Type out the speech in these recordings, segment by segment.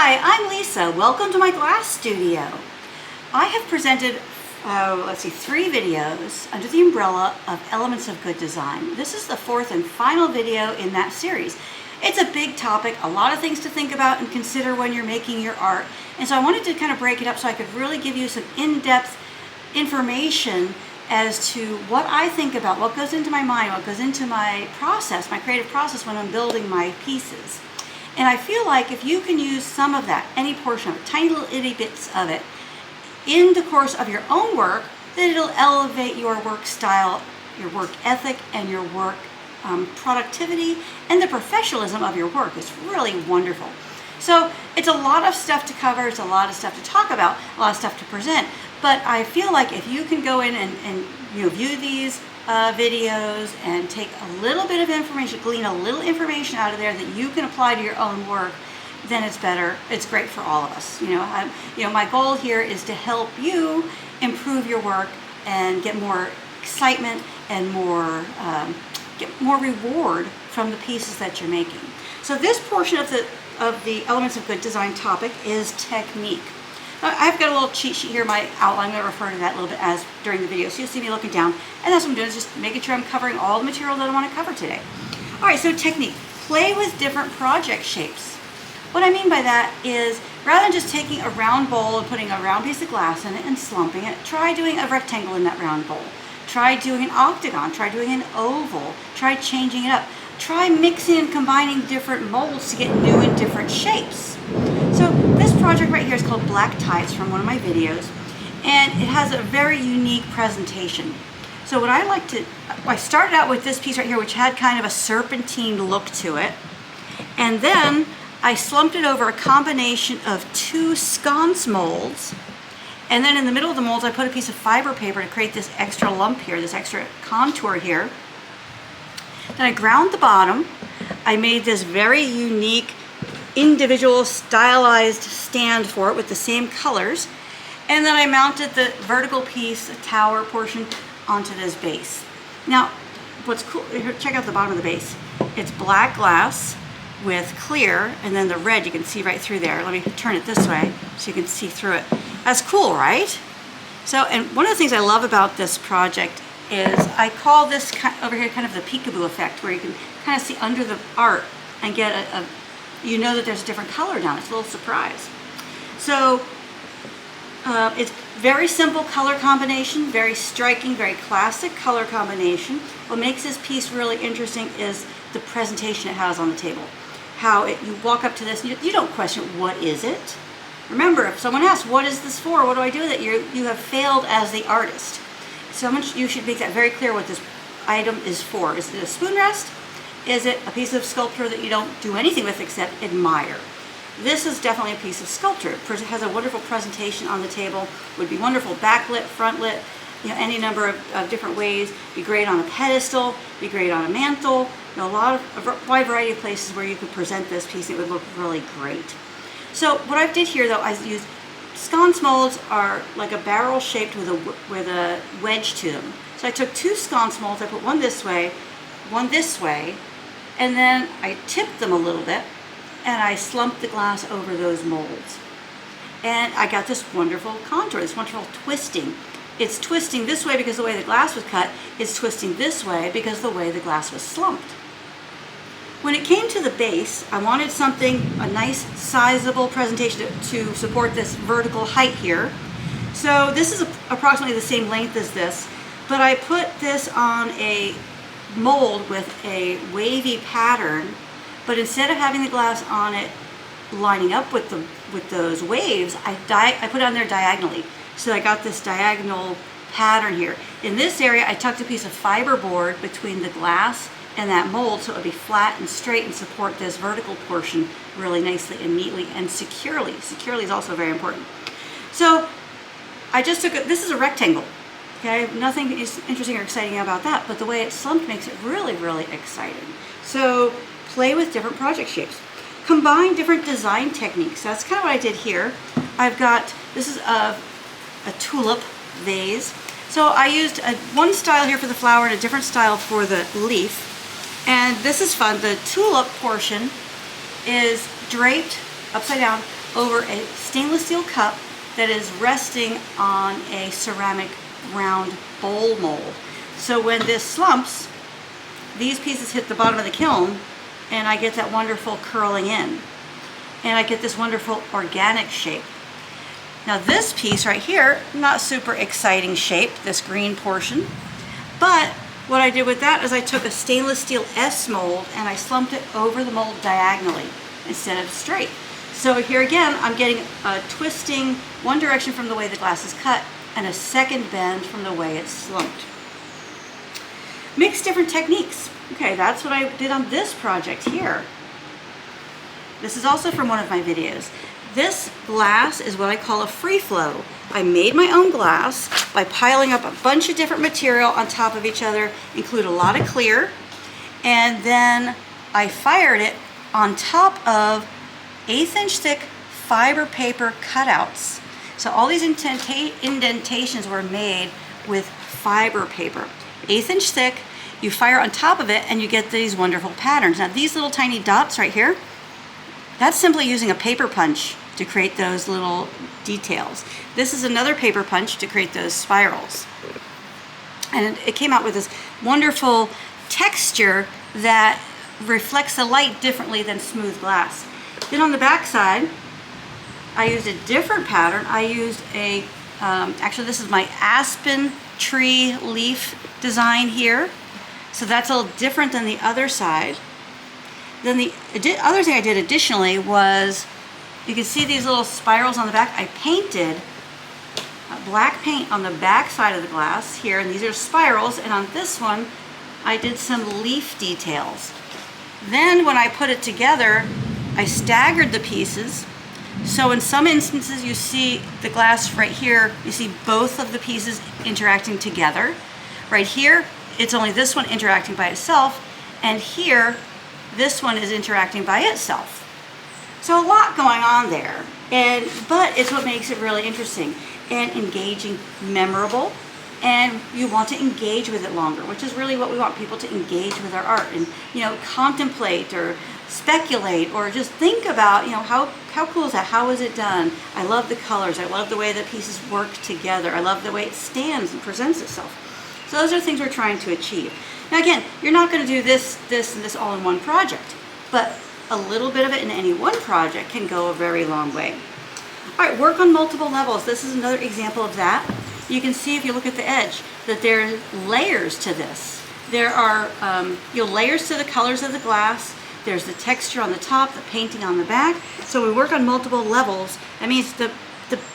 Hi, I'm Lisa. Welcome to my glass studio. I have presented, 3 videos under the umbrella of Elements of Good Design. This is the 4th and final video in that series. It's a big topic, a lot of things to think about and consider when you're making your art. And so I wanted to kind of break it up so I could really give you some in-depth information as to what I think about, what goes into my mind, what goes into my process, my creative process when I'm building my pieces. And I feel like if you can use some of that, any portion of it, tiny little itty bits of it, in the course of your own work, then it'll elevate your work style, your work ethic, and your work productivity, and the professionalism of your work. It's really wonderful. So it's a lot of stuff to cover, it's a lot of stuff to talk about, a lot of stuff to present, but I feel like if you can go in and view these videos and take a little bit of information, glean a little information out of there that you can apply to your own work, then it's better. It's great for all of us. My goal here is to help you improve your work and get more excitement and get more reward from the pieces that you're making. So this portion of the Elements of Good Design topic is technique. I've got a little cheat sheet here, my outline. I'm going to refer to that a little bit as during the video, so you'll see me looking down. And that's what I'm doing, is just making sure I'm covering all the material that I want to cover today. All right, so technique. Play with different project shapes. What I mean by that is, rather than just taking a round bowl and putting a round piece of glass in it and slumping it, try doing a rectangle in that round bowl. Try doing an octagon. Try doing an oval. Try changing it up. Try mixing and combining different molds to get new and different shapes. So this project right here is called Black Tie. It's from one of my videos, and it has a very unique presentation. So what I started out with this piece right here, which had kind of a serpentine look to it, and then I slumped it over a combination of 2 sconce molds, and then in the middle of the molds I put a piece of fiber paper to create this extra lump here, this extra contour here. Then I ground the bottom. I made this very unique individual stylized stand for it with the same colors, and then I mounted the vertical piece, the tower portion, onto this base. Now what's cool here, check out the bottom of the base. It's black glass with clear, and then the red you can see right through there. Let me turn it this way so you can see through it. That's cool, right? So, and one of the things I love about this project is I call this over here kind of the peekaboo effect, where you can kind of see under the art and get you know that there's a different color down. It's a little surprise. So it's very simple color combination, very striking, very classic color combination. What makes this piece really interesting is the presentation it has on the table. You walk up to this, you don't question, what is it? Remember, if someone asks, what is this for? What do I do with it? You have failed as the artist. You should make that very clear what this item is for. Is it a spoon rest? Is it a piece of sculpture that you don't do anything with except admire? This is definitely a piece of sculpture. It has a wonderful presentation on the table. Would be wonderful backlit, frontlit, any number of different ways. Be great on a pedestal, be great on a mantle. A wide variety of places where you could present this piece. It would look really great. So what I did here, though, I used sconce molds are like a barrel shaped with a wedge to them. So I took 2 sconce molds. I put one this way, and then I tipped them a little bit, and I slumped the glass over those molds. And I got this wonderful contour, this wonderful twisting. It's twisting this way because the way the glass was cut. It's twisting this way because the way the glass was slumped. When it came to the base, I wanted a nice sizable presentation to support this vertical height here. So this is approximately the same length as this, but I put this on a mold with a wavy pattern, but instead of having the glass on it lining up with those waves, I put it on there diagonally. So I got this diagonal pattern here. In this area, I tucked a piece of fiberboard between the glass and that mold so it would be flat and straight and support this vertical portion really nicely and neatly and securely. Securely is also very important. So I just this is a rectangle. Okay, nothing is interesting or exciting about that, but the way it's slumped makes it really, really exciting. So play with different project shapes. Combine different design techniques. That's kind of what I did here. This is a tulip vase. So I used one style here for the flower and a different style for the leaf. And this is fun. The tulip portion is draped upside down over a stainless steel cup that is resting on a ceramic round bowl mold. So when this slumps, these pieces hit the bottom of the kiln and I get that wonderful curling in. And I get this wonderful organic shape. Now this piece right here, not super exciting shape, this green portion, but what I did with that is I took a stainless steel S mold and I slumped it over the mold diagonally instead of straight. So here again, I'm getting a twisting one direction from the way the glass is cut and a second bend from the way it's slumped. Mix different techniques. Okay, that's what I did on this project here. This is also from one of my videos. This glass is what I call a free flow. I made my own glass by piling up a bunch of different material on top of each other, include a lot of clear, and then I fired it on top of 1/8 inch thick fiber paper cutouts. So all these indentations were made with fiber paper. 1/8 inch thick, you fire on top of it and you get these wonderful patterns. Now these little tiny dots right here, that's simply using a paper punch to create those little details. This is another paper punch to create those spirals. And it came out with this wonderful texture that reflects the light differently than smooth glass. Then on the back side, I used a different pattern. I used a, actually this is my aspen tree leaf design here. So that's a little different than the other side. Then the other thing I did additionally was, you can see these little spirals on the back. I painted black paint on the back side of the glass here, and these are spirals, and on this one, I did some leaf details. Then when I put it together, I staggered the pieces. So in some instances, you see the glass right here, you see both of the pieces interacting together. Right here, it's only this one interacting by itself, and here, this one is interacting by itself. So a lot going on there, but it's what makes it really interesting and engaging, memorable, and you want to engage with it longer, which is really what we want people to engage with our art and, you know, contemplate or speculate or just think about, you know, how cool is that? How is it done? I love the colors. I love the way the pieces work together. I love the way it stands and presents itself. So those are things we're trying to achieve. Now again, you're not going to do this, and this all in one project, but a little bit of it in any one project can go a very long way. All right, work on multiple levels. This is another example of that. You can see if you look at the edge that there are layers to this. There are layers to the colors of the glass. There's the texture on the top, the painting on the back. So we work on multiple levels. That means the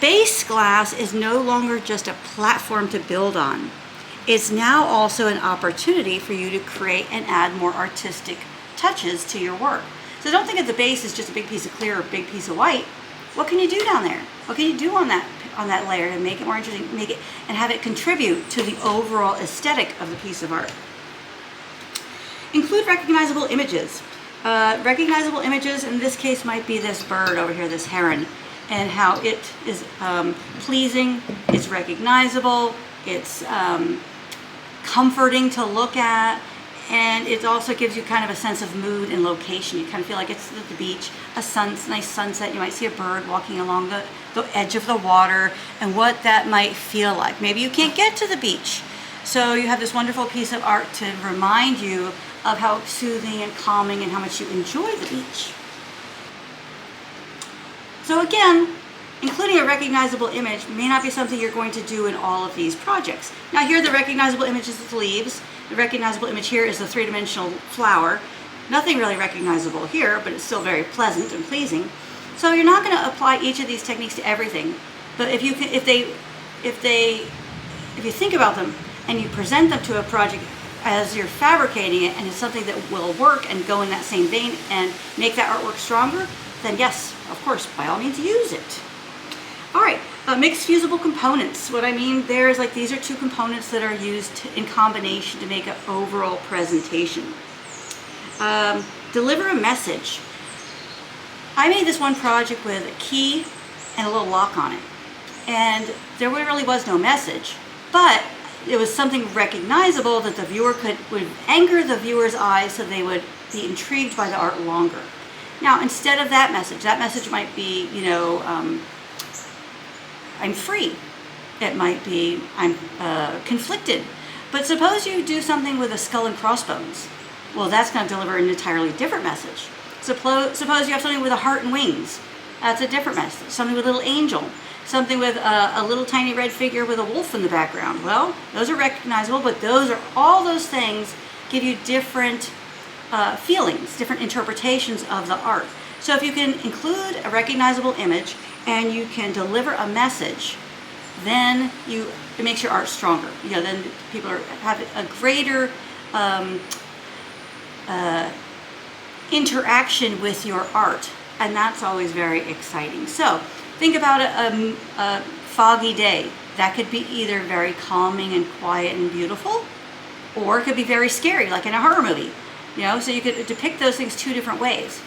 base glass is no longer just a platform to build on. It's now also an opportunity for you to create and add more artistic touches to your work. So don't think of the base as just a big piece of clear or a big piece of white. What can you do down there? What can you do on that layer to make it more interesting, make it and have it contribute to the overall aesthetic of the piece of art? Include recognizable images. Recognizable images in this case might be this bird over here, this heron, and how it is pleasing, it's recognizable, it's comforting to look at, and it also gives you kind of a sense of mood and location. You kind of feel like it's at the beach, nice sunset. You might see a bird walking along the edge of the water and what that might feel like. Maybe you can't get to the beach, so you have this wonderful piece of art to remind you of how soothing and calming and how much you enjoy the beach. So again, including a recognizable image may not be something you're going to do in all of these projects. Now here the recognizable image is the leaves. The recognizable image here is the three-dimensional flower. Nothing really recognizable here, but it's still very pleasant and pleasing. So you're not going to apply each of these techniques to everything. But if you think about them and you present them to a project as you're fabricating it and it's something that will work and go in that same vein and make that artwork stronger, then yes, of course, by all means use it. All right, mixed fusible components. What I mean there is like these are two components that are used in combination to make an overall presentation. Deliver a message. I made this one project with a key and a little lock on it. And there really was no message, but it was something recognizable that the viewer would anchor the viewer's eyes so they would be intrigued by the art longer. Now, instead of that message might be, I'm free. It might be, I'm conflicted. But suppose you do something with a skull and crossbones. Well, that's going to deliver an entirely different message. Suppose you have something with a heart and wings. That's a different message. Something with a little angel. Something with a little tiny red figure with a wolf in the background. Well, those are recognizable, but all those things give you different feelings, different interpretations of the art. So if you can include a recognizable image and you can deliver a message, then it makes your art stronger. Then people have a greater interaction with your art, and that's always very exciting. So think about a foggy day. That could be either very calming and quiet and beautiful, or it could be very scary, like in a horror movie. So you could depict those things two different ways.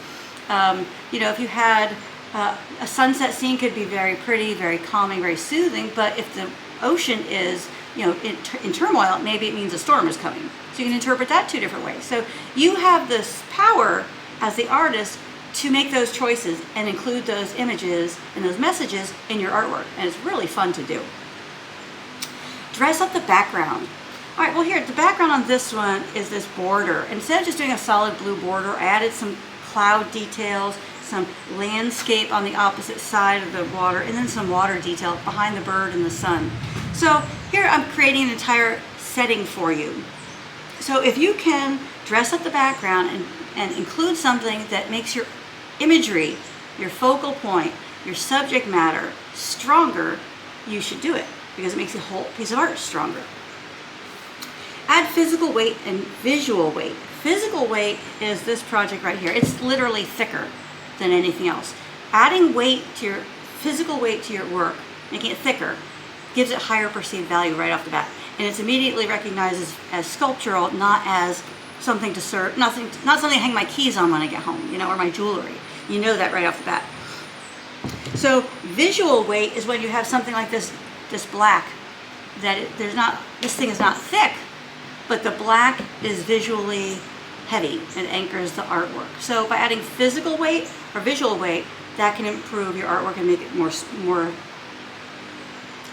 If you had a sunset scene, could be very pretty, very calming, very soothing, but if the ocean is in turmoil, maybe it means a storm is coming. So you can interpret that two different ways. So you have this power as the artist to make those choices and include those images and those messages in your artwork, and it's really fun to do. Dress up the background. All right, well here, the background on this one is this border. Instead of just doing a solid blue border, I added some cloud details, some landscape on the opposite side of the water, and then some water detail behind the bird and the sun. So here I'm creating an entire setting for you. So if you can dress up the background and include something that makes your imagery, your focal point, your subject matter stronger, you should do it, because it makes the whole piece of art stronger. Add physical weight and visual weight. Physical weight is this project right here. It's literally thicker than anything else. Adding physical weight to your work, making it thicker, gives it higher perceived value right off the bat. And it's immediately recognized as sculptural, not as something to serve, not something to hang my keys on when I get home, or my jewelry. You know that right off the bat. So visual weight is when you have something like this black, this thing is not thick, but the black is visually heavy and anchors the artwork. So by adding physical weight or visual weight, that can improve your artwork and make it more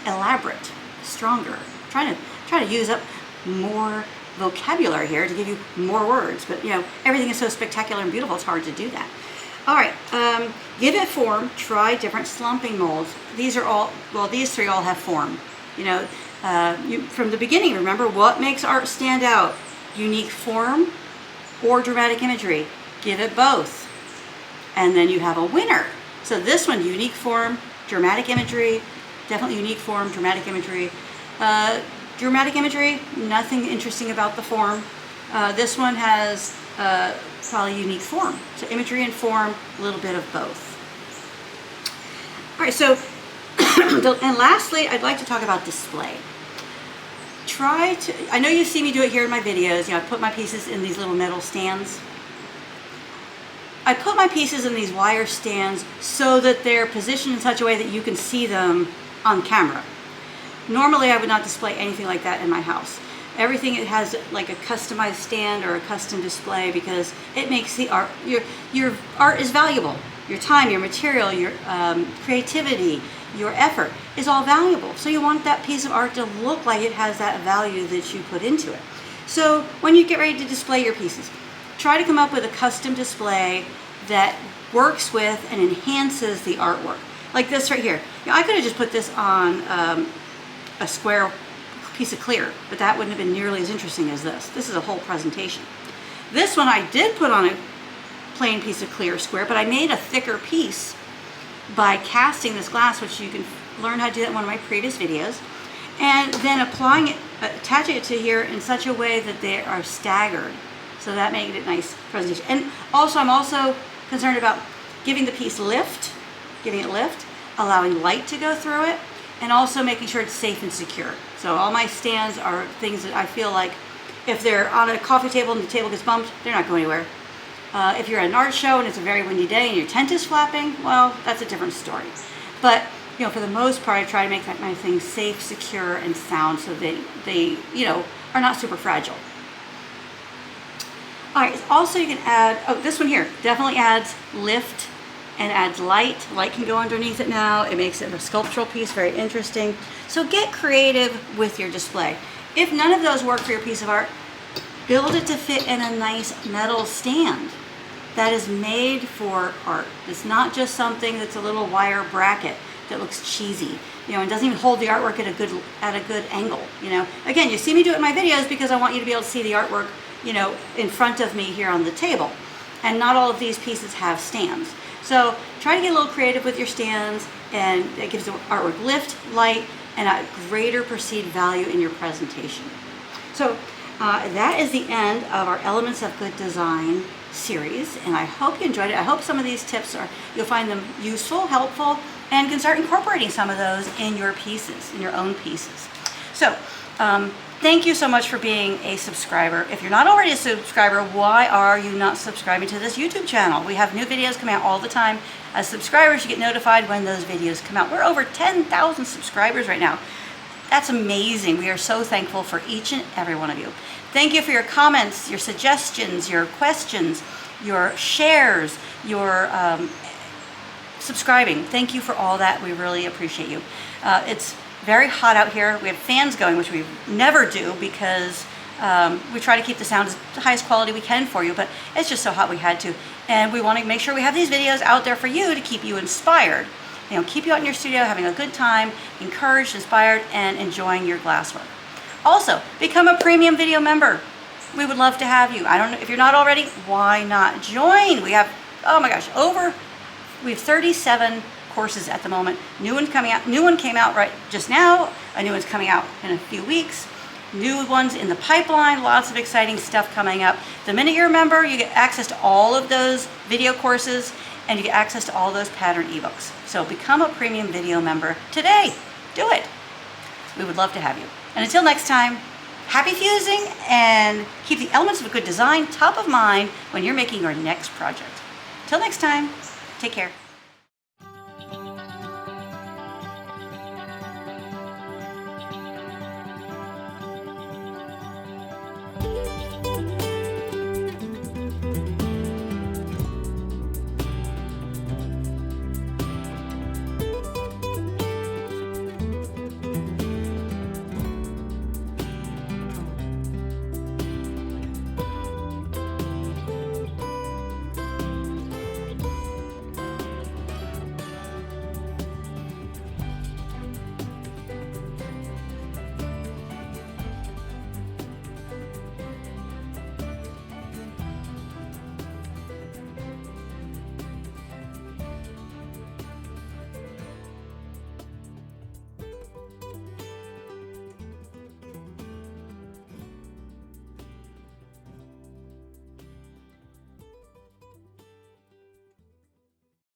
elaborate, stronger. Trying to use up more vocabulary here to give you more words, but everything is so spectacular and beautiful, it's hard to do that. All right, give it form. Try different slumping molds. These three all have form. From the beginning, remember what makes art stand out? Unique form or dramatic imagery. Give it both, and then you have a winner. So this one, unique form, dramatic imagery, definitely unique form, dramatic imagery. Dramatic imagery, nothing interesting about the form. This one has probably unique form. So imagery and form, a little bit of both. All right, so, and lastly, I'd like to talk about display. I know you see me do it here in my videos. I put my pieces in these little metal stands. I put my pieces in these wire stands so that they're positioned in such a way that you can see them on camera. Normally, I would not display anything like that in my house. Everything it has like a customized stand or a custom display, because it makes the art, your art is valuable. Your time, your material, your creativity, your effort is all valuable. So you want that piece of art to look like it has that value that you put into it. So when you get ready to display your pieces, try to come up with a custom display that works with and enhances the artwork. Like this right here. I could have just put this on a square piece of clear, but that wouldn't have been nearly as interesting as this. This is a whole presentation. This one I did put on a plain piece of clear square, but I made a thicker piece by casting this glass, which you can learn how to do that in one of my previous videos, and then applying it, attaching it to here in such a way that they are staggered. So that made it a nice presentation. And also, I'm also concerned about giving the piece lift, allowing light to go through it, and also making sure it's safe and secure. So all my stands are things that I feel like if they're on a coffee table and the table gets bumped, they're not going anywhere. If you're at an art show and it's a very windy day and your tent is flapping, well, that's a different story. But for the most part, I try to make my things safe, secure, and sound so they are not super fragile. All right, also you can add, oh, this one here definitely adds lift and adds light. Light can go underneath it now. It makes it a sculptural piece, very interesting. So get creative with your display. If none of those work for your piece of art, build it to fit in a nice metal stand that is made for art. It's not just something that's a little wire bracket that looks cheesy, you know, and doesn't even hold the artwork at a good angle, you know. Again, you see me do it in my videos because I want you to be able to see the artwork, you know, in front of me here on the table. And not all of these pieces have stands. So try to get a little creative with your stands, and it gives the artwork lift, light, and a greater perceived value in your presentation. So that is the end of our Elements of Good Design series, and I hope you enjoyed it. I hope some of these tips you'll find them useful, helpful, and can start incorporating some of those in your pieces, in your own pieces. So thank you so much for being a subscriber. If you're not already a subscriber, why are you not subscribing to this YouTube channel? We have new videos coming out all the time. As subscribers, you get notified when those videos come out. We're over 10,000 subscribers right now. That's amazing. We are so thankful for each and every one of you. Thank you for your comments, your suggestions, your questions, your shares, your subscribing. Thank you for all that. We really appreciate you. It's very hot out here. We have fans going, which we never do because we try to keep the sound as the highest quality we can for you, but it's just so hot we had to. And we want to make sure we have these videos out there for you to keep you inspired. You know, keep you out in your studio having a good time, encouraged, inspired, and enjoying your glasswork. Also, become a premium video member. We would love to have you. I don't know if you're not already, why not join? We have, oh my gosh, we have 37 courses at the moment. New one coming out. New one came out right just now. A new one's coming out in a few weeks. New ones in the pipeline. Lots of exciting stuff coming up. The minute you're a member, you get access to all of those video courses, and you get access to all those pattern ebooks. So become a premium video member today. Do it. We would love to have you. And until next time, happy fusing, and keep the elements of a good design top of mind when you're making your next project. Till next time, take care.